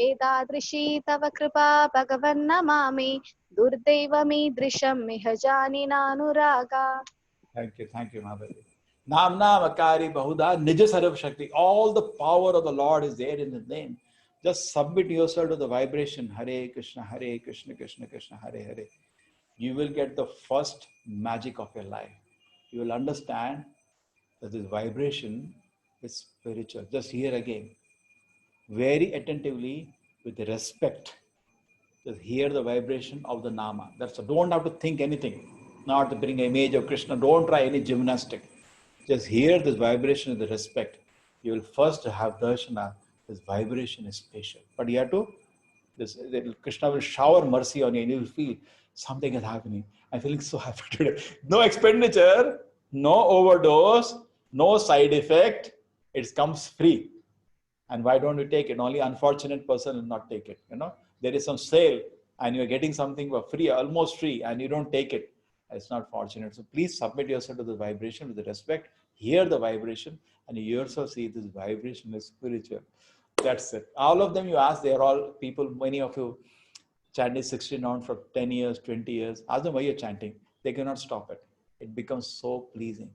एतादृशी तव कृपा भगवन्नमामि दुर्दैवमीदृशं मिह जानि नानुरागा. Thank you, Motherji. Nam Namakari Bahuda Nija Sarva Shakti. All the power of the Lord is there in His name. Just submit yourself to the vibration. Hare Krishna, Krishna Krishna, Hare Hare. You will get the first magic of your life. You will understand that this vibration is spiritual. Just hear again, very attentively, with respect. Just hear the vibration of the Nama. That's all. Don't have to think anything. Not to bring an image of Krishna. Don't try any gymnastic. Just hear this vibration with respect. You will first have darshana. This vibration is special. But you have to, Krishna will shower mercy on you and you will feel something is happening. I'm feeling so happy today. No expenditure, no overdose, no side effect. It comes free. And why don't we take it? Only unfortunate person will not take it. There is some sale and you're getting something for free, almost free, and you don't take it. It's not fortunate. So please submit yourself to the vibration with respect. Hear the vibration, and you yourself see this vibration is spiritual. That's it. All of them you ask, they are all people, many of you chanting 16 rounds for 10 years, 20 years. Ask them why you're chanting. They cannot stop it. It becomes so pleasing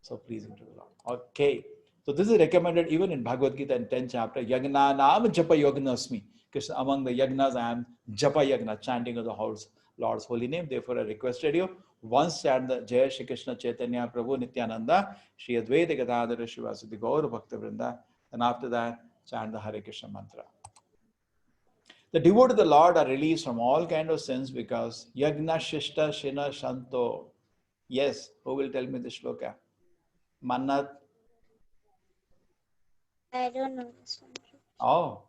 to the Lord. Okay. So this is recommended even in Bhagavad Gita in 10th chapter. Yagna Nam Japa Yagnasmi. Krishna, among the Yagnas, I am Japa Yagna, chanting of the Lord's holy name. Therefore, I requested you, once chant the Jaya Shri Krishna Chaitanya Prabhu Nityananda, Shri Advaita Gadadhara Shivasati Gaura Bhakta Vrinda. And after that, chant the Hare Krishna mantra. The devotees of the Lord are released from all kind of sins because Yagna Shishta Shina Shanto. Yes, who will tell me the shloka? Mannat. I don't know this one. Oh.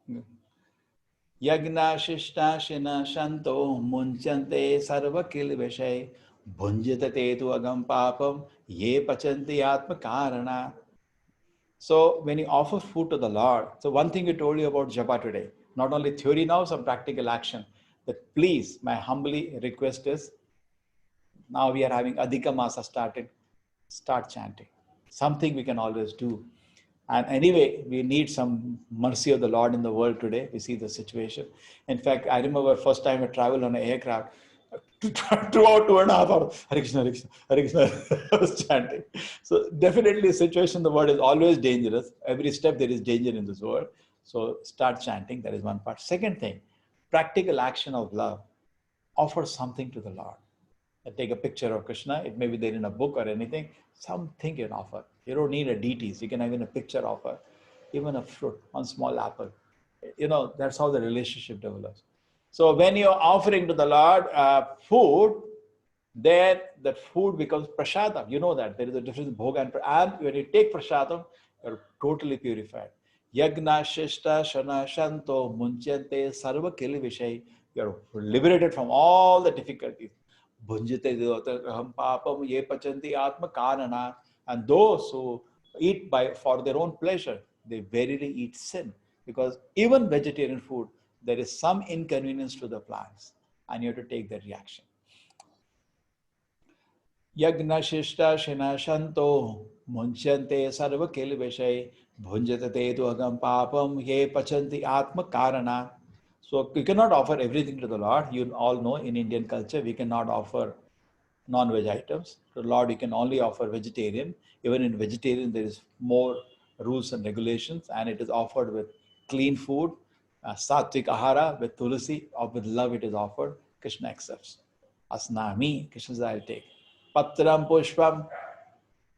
Yagna Shishta Shina Shanto Munchante Sarva Kilveshay Bhunjate tu Agam Papam Ye Pachanti Atma Karana. So when you offer food to the Lord, so one thing we told you about japa today, not only theory now, some practical action. That please, my humbly request is, now we are having Adhika Masa started, start chanting. Something we can always do. And anyway, we need some mercy of the Lord in the world today. We see the situation. In fact, I remember first time I traveled on an aircraft, throughout 2.5 hours, Hare Krishna, Hare Krishna, Hare Krishna, I was chanting. So definitely the situation in the world is always dangerous. Every step there is danger in this world. So start chanting, that is one part. Second thing, practical action of love. Offer something to the Lord. Take a picture of Krishna. It may be there in a book or anything. Something you can offer. You don't need a deities. You can have even a picture offer, even a fruit, one small apple. That's how the relationship develops. So when you're offering to the Lord food, then that food becomes prasadam. You know that there is a difference in bhoga and when you take prasadam, you're totally purified. Yagna shishta shana shanto munchante sarva kili vishay. You're liberated from all the difficulties. Bhunjate aham papam ye pachanti atma karana. And those who eat for their own pleasure, they verily eat sin. Because even vegetarian food, there is some inconvenience to the plants. And you have to take that reaction. Yagna shishta shina shanto munchante sarva kilveshay bhunjate tu agam papam ye pachanti atma karana. So you cannot offer everything to the Lord. You all know in Indian culture, we cannot offer non-veg items. To the Lord, you can only offer vegetarian. Even in vegetarian, there is more rules and regulations, and it is offered with clean food, sattvic ahara, with tulasi, or with love it is offered. Krishna accepts. Asnami, Krishna says, I'll take. Patram pushpam.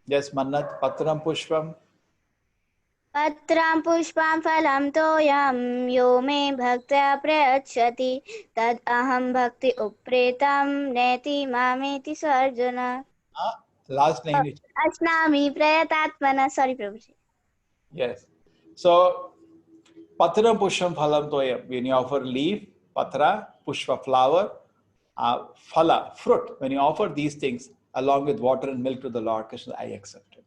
Yes, Mannat, patram pushpam. पत्रं पुष्पं फलं तोयं यो मे भक्त्या प्रयच्छति तद् अहं भक्ति उप्रेतं नेति मामेति सर्जुन. Last line. अस्नामि प्रयतात्मना. Sorry, Prabhuji. Yes. So, Patra Pushpam Phalam Toyam. When you offer leaf, Patra, Pushpa flower, Phala, fruit. When you offer these things along with water and milk to the Lord, Krishna, I accept it.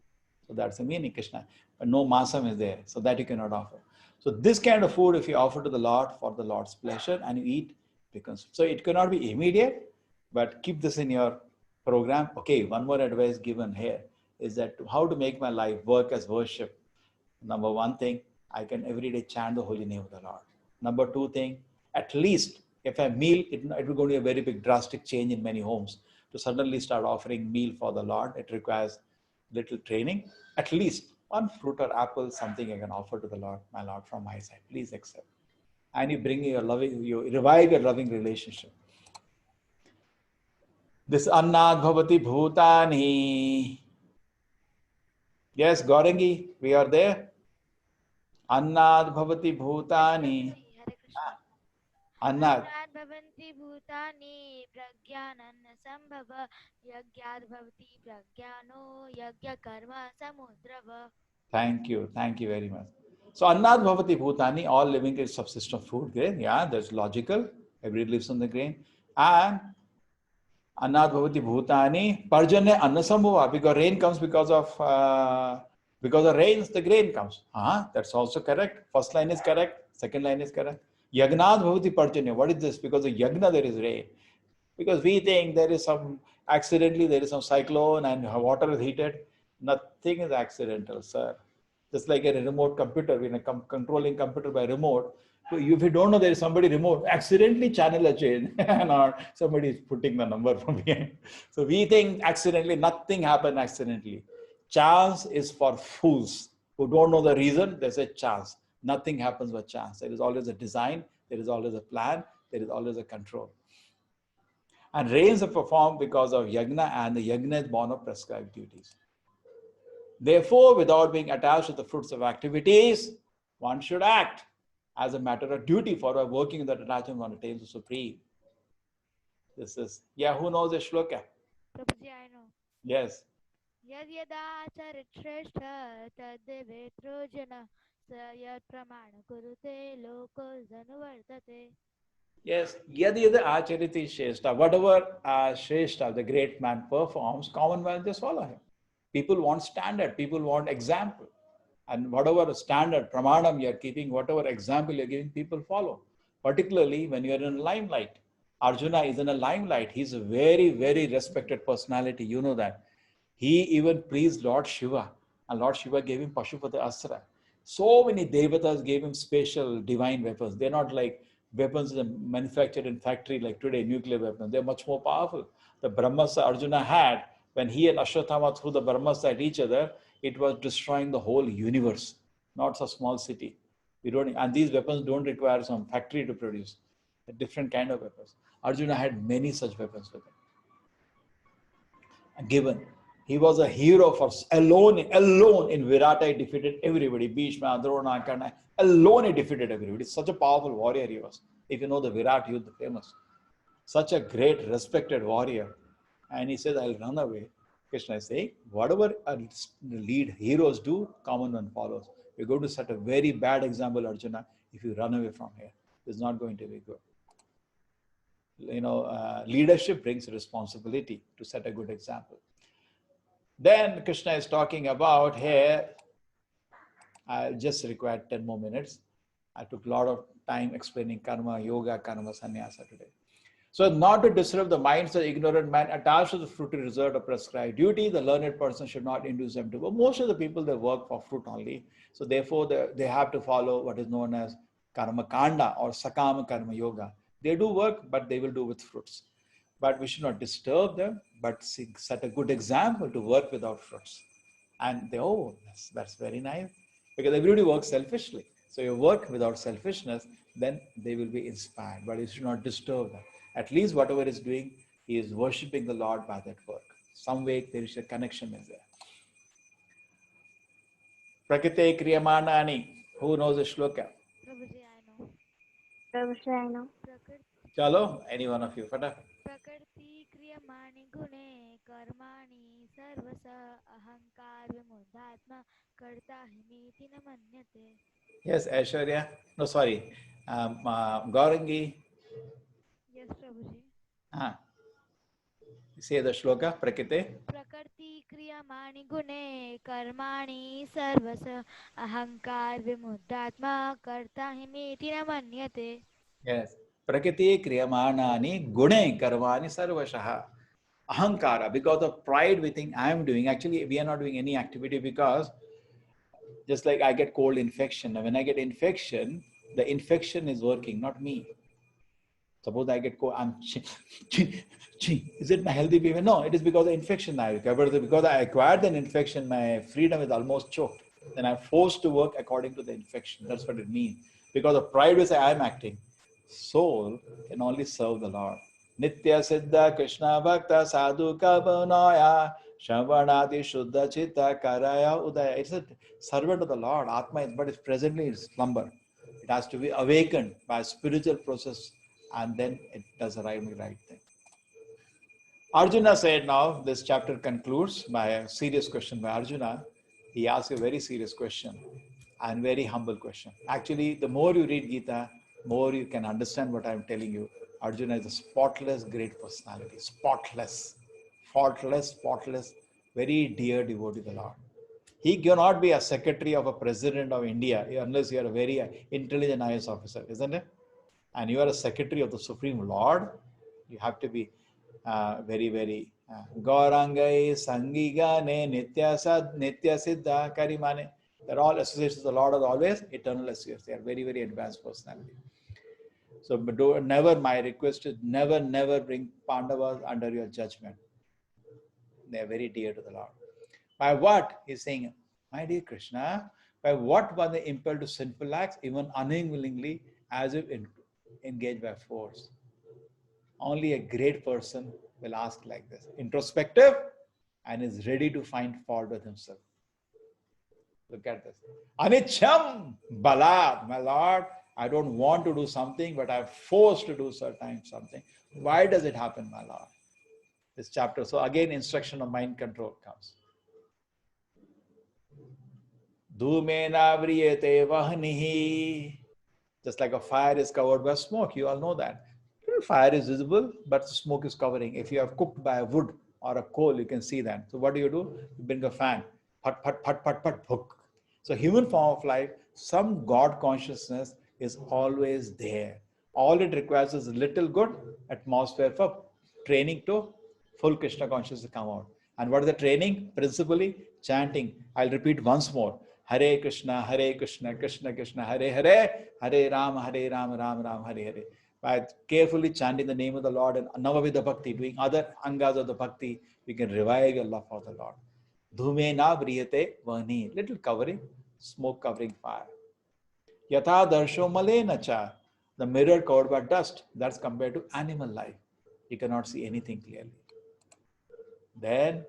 So that's the meaning, Krishna. But no masam is there, so that you cannot offer. So this kind of food, if you offer to the Lord for the Lord's pleasure and you eat, becomes so it cannot be immediate, but keep this in your program. Okay, one more advice given here is that how to make my life work as worship. Number one thing, I can every day chant the holy name of the Lord. Number two thing, at least if I meal, it will go to a very big drastic change in many homes. To suddenly start offering meal for the Lord, it requires little training. At least one fruit or apple, something I can offer to the Lord, my Lord, from my side. Please accept. And you bring your loving, you revive your loving relationship. This Annad Bhavati Bhutani. Yes, Gaurangi, we are there. Annad Bhavati Bhutani. Hare Krishna. Annad. Annad bhavanti bhutani pragyananna sambhava yagyad bhavati pragyano yagya karma samudrava. Thank you. Thank you very much. So Annad Bhavati Bhutani, all living is subsist of food grain. Yeah, that's logical. Everybody lives on the grain. And Annad Bhavati Bhutani, Parjanya Annasambhava, because rain comes because of rains, the grain comes. That's also correct. First line is correct. Second line is correct. Yagnad Bhavati Parjanya. What is this? Because of Yagna there is rain. Because we think there is some, accidentally there is some cyclone and water is heated. Nothing is accidental, sir. Just like a remote computer, when a controlling computer by remote, so if you don't know there is somebody remote, accidentally channel a change or somebody is putting the number from behind. So we think accidentally, nothing happened accidentally. Chance is for fools who don't know the reason. There's a chance. Nothing happens by chance. There is always a design. There is always a plan. There is always a control. And rains are performed because of yagna, and the yagna is born of prescribed duties. Therefore, without being attached to the fruits of activities, one should act as a matter of duty for working in that attachment one attains the supreme. This is, who knows the shloka? Prabhuji, I know. Yes. Yad yada acharit shrestha tad devetro jana sayat pramana kurute loko zanuvartate. Yes, yada yada achariti shrestha. Whatever shrestha, the great man performs, common man just follow him. People want standard, people want example. And whatever standard, pramanam you're keeping, whatever example you're giving, people follow. Particularly when you're in limelight. Arjuna is in a limelight. He's a very, very respected personality. You know that. He even pleased Lord Shiva. And Lord Shiva gave him Pashupata Astra. So many devatas gave him special divine weapons. They're not like weapons manufactured in factory like today, nuclear weapons. They're much more powerful. The Brahmastra Arjuna had, when he and Ashwatthama threw the Brahmastra at each other, it was destroying the whole universe, not a small city. And these weapons don't require some factory to produce. A different kind of weapons. Arjuna had many such weapons with him. Given. He was a hero for alone in Virata. He defeated everybody. Bhishma, Drona, Karna. Alone he defeated everybody. Such a powerful warrior he was. If you know the Virat Yuddha, famous. Such a great, respected warrior. And he says, I'll run away. Krishna is saying, whatever lead heroes do, common one follows. You're going to set a very bad example, Arjuna, if you run away from here. It's not going to be good. Leadership brings responsibility to set a good example. Then Krishna is talking about here, I'll just require 10 more minutes. I took a lot of time explaining karma, yoga, karma, sannyasa today. So not to disturb the minds of the ignorant man attached to the fruity result of prescribed duty, the learned person should not induce them to work. Most of the people, they work for fruit only. So therefore, they have to follow what is known as karma kanda or sakama karma yoga. They do work, but they will do with fruits. But we should not disturb them, but set a good example to work without fruits. And they, that's very nice. Because everybody works selfishly. So you work without selfishness, then they will be inspired. But you should not disturb them. At least whatever is doing, he is worshipping the Lord by that work. Some way there is a connection is there. Prakite kriyamanani. Who knows the shloka? Prabhuji, I know. Prabhuji, I know. Chalo, any one of you. Fata. Prakriti kriyamani gune karmani sarvasa ahankar vimudhatma karta himiti namanyate. Yes, Aishwarya. No, sorry. Gaurangi. Yes, Prabhuji. Say the shloka, Prakite. Prakrti kriyamani gune karmani sarvasa ahankar vimuddatma karta himeti na manyate. Yes. Prakriti kriyamanani gune karvani sarvashaha. Ahankara, because of pride we think I am doing. Actually, we are not doing any activity because just like I get cold infection. Now, when I get infection, the infection is working, not me. Suppose I get cold, is it my healthy behavior? No, it is because of infection I recovered. Because I acquired an infection, my freedom is almost choked. Then I'm forced to work according to the infection. That's what it means. Because of pride, we say I am acting. Soul can only serve the Lord. Nitya Siddha Krishna Bhakta Sadhu Kavanaya Shavanati Shuddha Chitta Karaya Udaya. It's a servant of the Lord. Atma is, but it's presently in slumber. It has to be awakened by a spiritual process and then it does the right thing. Arjuna said now, this chapter concludes by a serious question by Arjuna. He asks a very serious question and very humble question. Actually, the more you read Gita, more you can understand what I'm telling you. Arjuna is a spotless, great personality. Spotless, faultless, spotless, very dear devotee of the Lord. He cannot be a secretary of a president of India unless you are a very intelligent IS officer, isn't it? And you are a secretary of the Supreme Lord. You have to be very, very Gaurangai, Sangigane, Nitya Siddha, Karimane. They're all associates of the Lord are always eternal associates. They are very, very advanced personality. So never, my request is never bring Pandavas under your judgment. They are very dear to the Lord. By what? He's saying, my dear Krishna, by what were they impelled to sinful acts, even unwillingly, as if engaged by force? Only a great person will ask like this. Introspective and is ready to find fault with himself. Look at this. Anicham balad, my Lord, I don't want to do something, but I'm forced to do certain something. Why does it happen, my Lord? This chapter. So again, instruction of mind control comes. Dhumena vriyate vahnihi. Just like a fire is covered by smoke, you all know that. Fire is visible, but smoke is covering. If you have cooked by a wood or a coal, you can see that. So what do? You bring a fan. Pat, pat, pat, pat, pat, hook. So human form of life, some God consciousness is always there. All it requires is a little good atmosphere for training to full Krishna consciousness come out. And what is the training? Principally, chanting. I'll repeat once more. Hare Krishna, Krishna Krishna, Hare Hare, Hare Ram, Ram Ram, Hare Hare. By carefully chanting the name of the Lord and Navavidha Bhakti, doing other angas of the Bhakti, we can revive your love for the Lord. Dhumena vriyate vani. Little covering, smoke covering fire. Yatha darsho malena cha. The mirror covered by dust. That's compared to animal life. You cannot see anything clearly. Then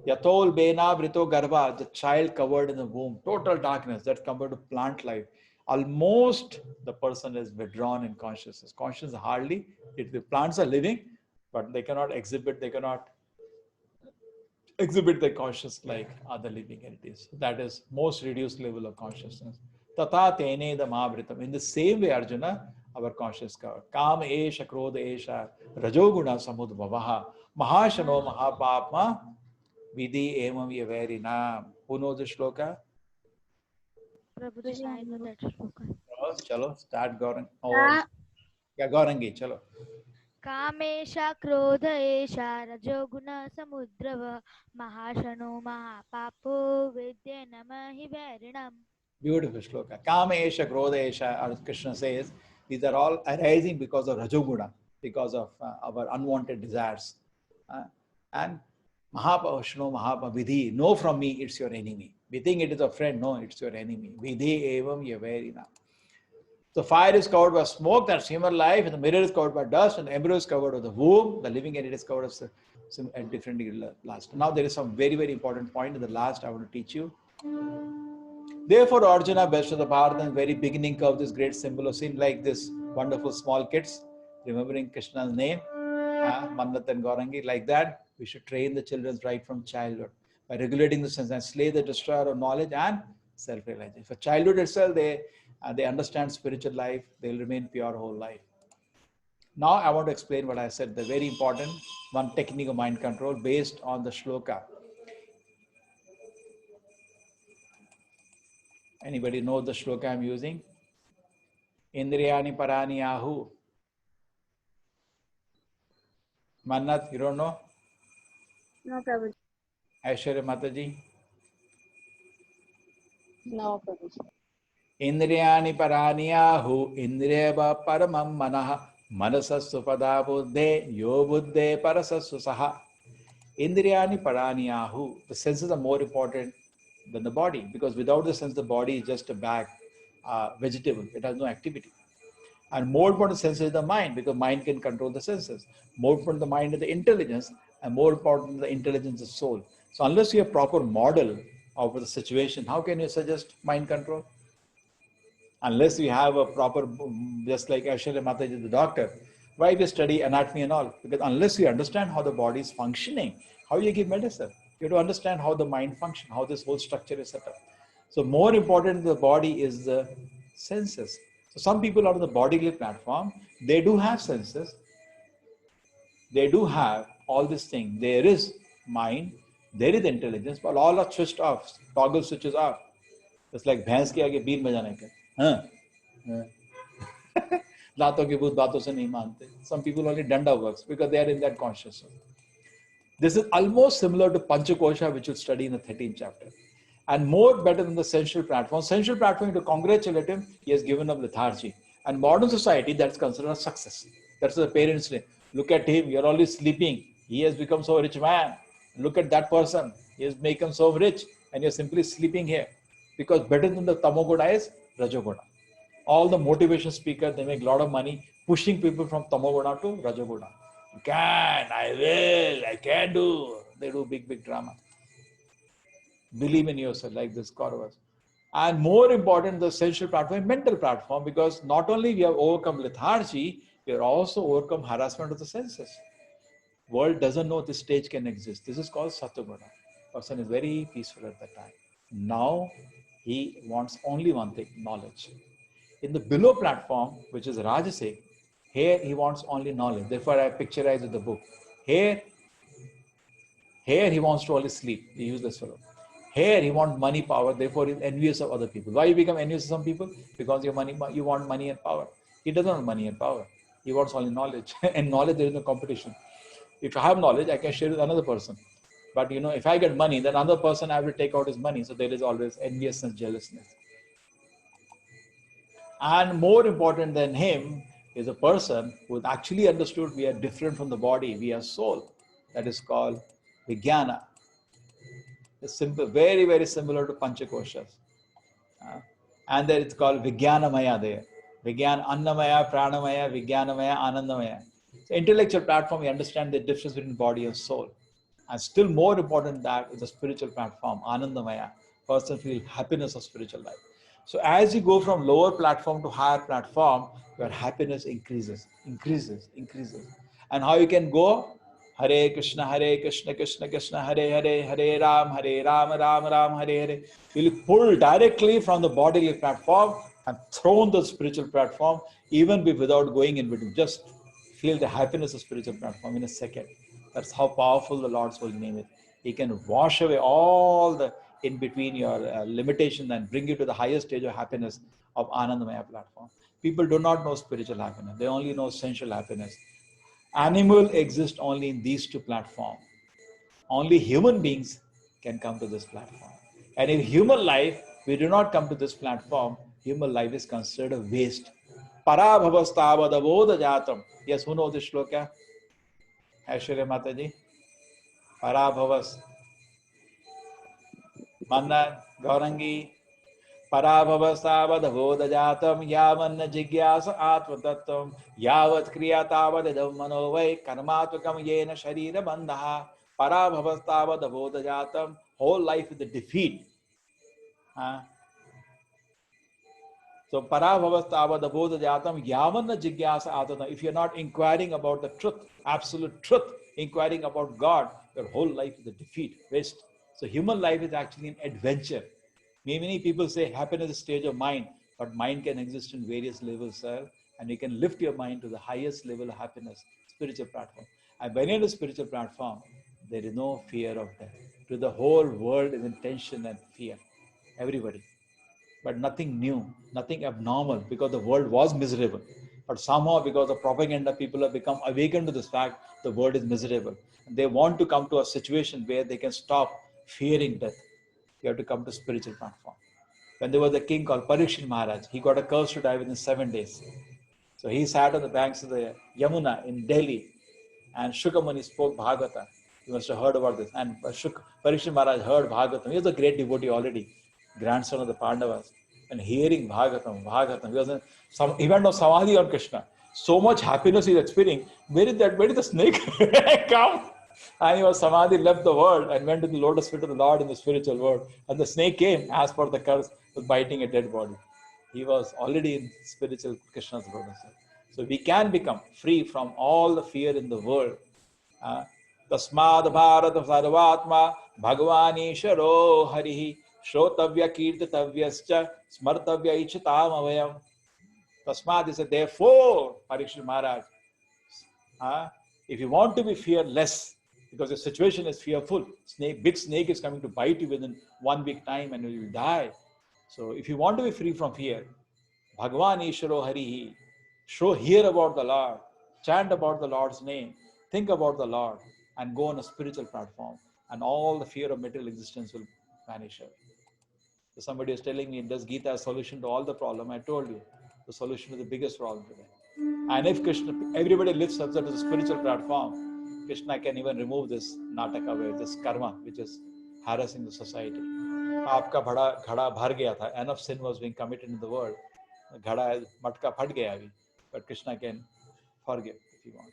Yatol Bena Vrito Garva, the child covered in the womb, total darkness. That's compared to plant life. Almost the person is withdrawn in consciousness. Consciousness hardly. The plants are living, but they cannot exhibit their consciousness like other living entities. That is most reduced level of consciousness. Tata tene the mahavritam. In the same way, Arjuna, our conscious cover. Kam esha krodha esha rajoguna samudbhavaha mahashano mahapapma vidhi emam yavarina. Who knows the shloka? Prabhuji, I know that shloka. Chalo, start Gaurang. Oh, yeah, Gaurangi, chalo. कामेशा क्रोध एषा रजोगुण समुद्रव महाशनो महापापो विद्ये नमः हि वैरिणम्. Beautiful shloka. Kama esha, krodha esha, as Krishna says, these are all arising because of Rajoguna, because of our unwanted desires. And Mahapashno Mahapa Vidhi, know from me it's your enemy. We think it is a friend, no, it's your enemy. Vidhi evam yavarina. So fire is covered by smoke, that's human life, and the mirror is covered by dust, and the embryo is covered with the womb, the living entity is covered with some different last. Now there is some very, very important point in the last I want to teach you. Therefore, Arjuna, best of the Bharata, in the very beginning of this great symbol of sin, like this wonderful small kids, remembering Krishna's name, Mannat and Gaurangi, like that, we should train the children right from childhood by regulating the sense and slay the destroyer of knowledge and self-realization. For childhood itself, they understand spiritual life, they will remain pure whole life. Now I want to explain what I said, the very important one technique of mind control based on the shloka. Anybody know the shloka I'm using? Indriyani parani ahu. Mannat, you don't know? No, Prabhuji. Aishwarya Mataji? No, Prabhuji. Indriyani parani ahu. Indriyava paramam manaha. Manasassu pada buddhe. Yo buddhe parasassu saha. Indriyani parani ahu. The senses are more important than the body, because without the sense, the body is just a bag, vegetable. It has no activity. And more important sense is the mind, because mind can control the senses. More important the mind is the intelligence, and more important the intelligence is soul. So unless you have proper model of the situation, how can you suggest mind control? Unless you have a proper, just like Aishwarya Mataji, the doctor, why we study anatomy and all? Because unless you understand how the body is functioning, how you give medicine? You have to understand how the mind functions, how this whole structure is set up. So more important than the body is the senses. So some people on the bodily platform, they do have senses, they do have all these things. There is mind, there is intelligence, but all are switched off, toggle switches off. It's like भैंस के आगे been बजाने का. हाँ. दांतों के भूत बातों से नहीं मानते. Some people only danda works because they are in that consciousness. This is almost similar to Panchakosha, which you'll study in the 13th chapter. And more better than the sensual platform. Sensual platform, to congratulate him, he has given up lethargy. And modern society, that's considered a success. That's the parents say. Look at him, you're always sleeping. He has become so rich man. Look at that person. He has become so rich, and you're simply sleeping here. Because better than the Tamogoda is Rajogoda. All the motivation speakers, they make a lot of money pushing people from Tamogoda to Rajogoda. You can, I will, I can do. They do big, big drama. Believe in yourself, like this Kauravas. And more important, the sensual platform, mental platform, because not only we have overcome lethargy, we have also overcome harassment of the senses. World doesn't know this stage can exist. This is called Satoguna. Person is very peaceful at that time. Now he wants only one thing, knowledge. In the below platform, which is Rajasic, here he wants only knowledge. Therefore, I picturized with the book. Here he wants to only sleep. The useless fellow. Here he wants money, power. Therefore, he's envious of other people. Why you become envious of some people? Because you want money and power. He doesn't want money and power. He wants only knowledge. And knowledge, there is no competition. If I have knowledge, I can share with another person. But if I get money, then another person I will take out his money. So there is always enviousness, jealousness. And more important than him is a person who has actually understood we are different from the body. We are soul. That is called Vijnana. It's simple, very, very similar to Panchakoshas. And then it's called Vijnanamaya there. Vijnana, Annamaya, Pranamaya, Vijnanamaya, Anandamaya. So intellectual platform, we understand the difference between body and soul. And still more important than that is the spiritual platform, Anandamaya. Person feel happiness of spiritual life. So as you go from lower platform to higher platform, your happiness increases. And how you can go? Hare Krishna, Krishna Krishna, Hare Ram, Ram Ram, Hare Hare. You'll be pulled directly from the bodily platform and thrown to the spiritual platform, even without going in between. Just feel the happiness of spiritual platform in a second. That's how powerful the Lord's holy name is. He can wash away all the in between your limitations and bring you to the highest stage of happiness of Anandamaya platform. People do not know spiritual happiness. They only know sensual happiness. Animal exists only in these two platforms. Only human beings can come to this platform. And in human life, we do not come to this platform. Human life is considered a waste. Parabhavastavaboda jatam. Yes, who knows this shloka? Aishwarya Mataji. Parabhavas. Manna, Gaurangi. Parabhavastavaboda jatam. Yavanna jigyasa atma tattvam. Yavat kriya tavad idam manovai. Karmatukam yena sharira bandha. Parabhavastavaboda jatam. Whole life is a defeat. So parabhavastavaboda jatam yavanna jigyasa atana. If you're not inquiring about the truth, absolute truth, inquiring about God, your whole life is a defeat, waste. So human life is actually an adventure. Many people say happiness is a stage of mind, but mind can exist in various levels, sir. and you can lift your mind to the highest level of happiness, spiritual platform. And when you're in a spiritual platform, there is no fear of death. To the whole world is in tension and fear. Everybody. But nothing new, nothing abnormal, because the world was miserable. But somehow, because of propaganda, people have become awakened to this fact the world is miserable. And they want to come to a situation where they can stop fearing death. You have to come to spiritual platform. When there was a king called Parikshit Maharaj, he got a curse to die within 7 days. So he sat on the banks of the Yamuna in Delhi, and Shukamuni spoke Bhagavata. You must have heard about this. And Parikshit Maharaj heard Bhagavatam. He was a great devotee already, grandson of the Pandavas. And hearing Bhagavatam, he went on Samadhi on Krishna. So much happiness he's experiencing. Where did the snake come? And he was Samadhi, left the world and went to the lotus feet of the Lord in the spiritual world. And the snake came, as per the curse, was biting a dead body. He was already in spiritual Krishna's lotus. So we can become free from all the fear in the world. Tasmad Bharata Sarvatma Bhagavani Sharo Harihi Shrotavya Kirtatavyascha Smartavya Ichatam Avayam. Tasmad is a therefore, Parikshit Maharaj. If you want to be fearless, because the situation is fearful, big snake is coming to bite you within 1 week time and you will die. So if you want to be free from fear, Bhagavan Ishvaro Harihi, hear about the Lord, chant about the Lord's name, think about the Lord, and go on a spiritual platform, and all the fear of material existence will vanish away. So somebody was telling me, does Gita a solution to all the problem? I told you, the solution to the biggest problem today. And if everybody lifts up to the spiritual platform, Krishna can even remove this nataka away, this karma, which is harassing the society. Aapka ghada bhar gaya tha. Enough sin was being committed in the world. Ghada matka phat gaya abhi. But Krishna can forgive if he wants.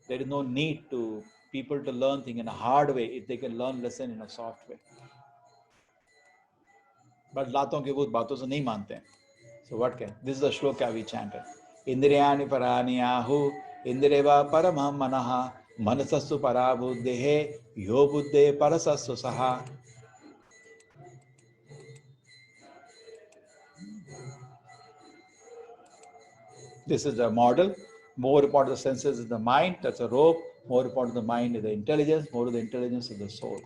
There is no need to people to learn things in a hard way if they can learn lesson in a soft way. But लातों के भूत बातों से नहीं मानते हैं. So what can? This is the shloka we chanted. Indriyani parani ahu indreva paramam manaha manasasu parabuddhehe yo buddhe parasasu saha. This is the model. More important the senses is the mind, that's a rope. More important the mind is the intelligence. More of the intelligence is the soul.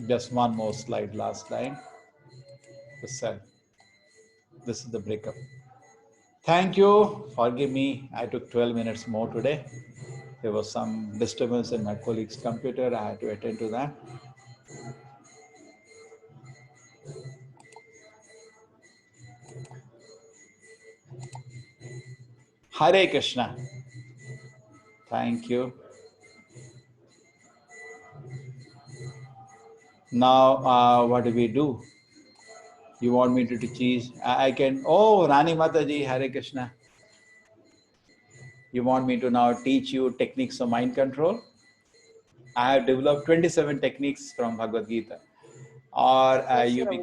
Just one more slide, last line. The self. This is the breakup. Thank you. Forgive me. I took 12 minutes more today. There was some disturbance in my colleague's computer. I had to attend to that. Hare Krishna. Thank you. Now, what do we do? You want me to teach? I can. Oh, Rani Mataji, Hare Krishna. You want me to now teach you techniques of mind control? I have developed 27 techniques from Bhagavad Gita. Or you can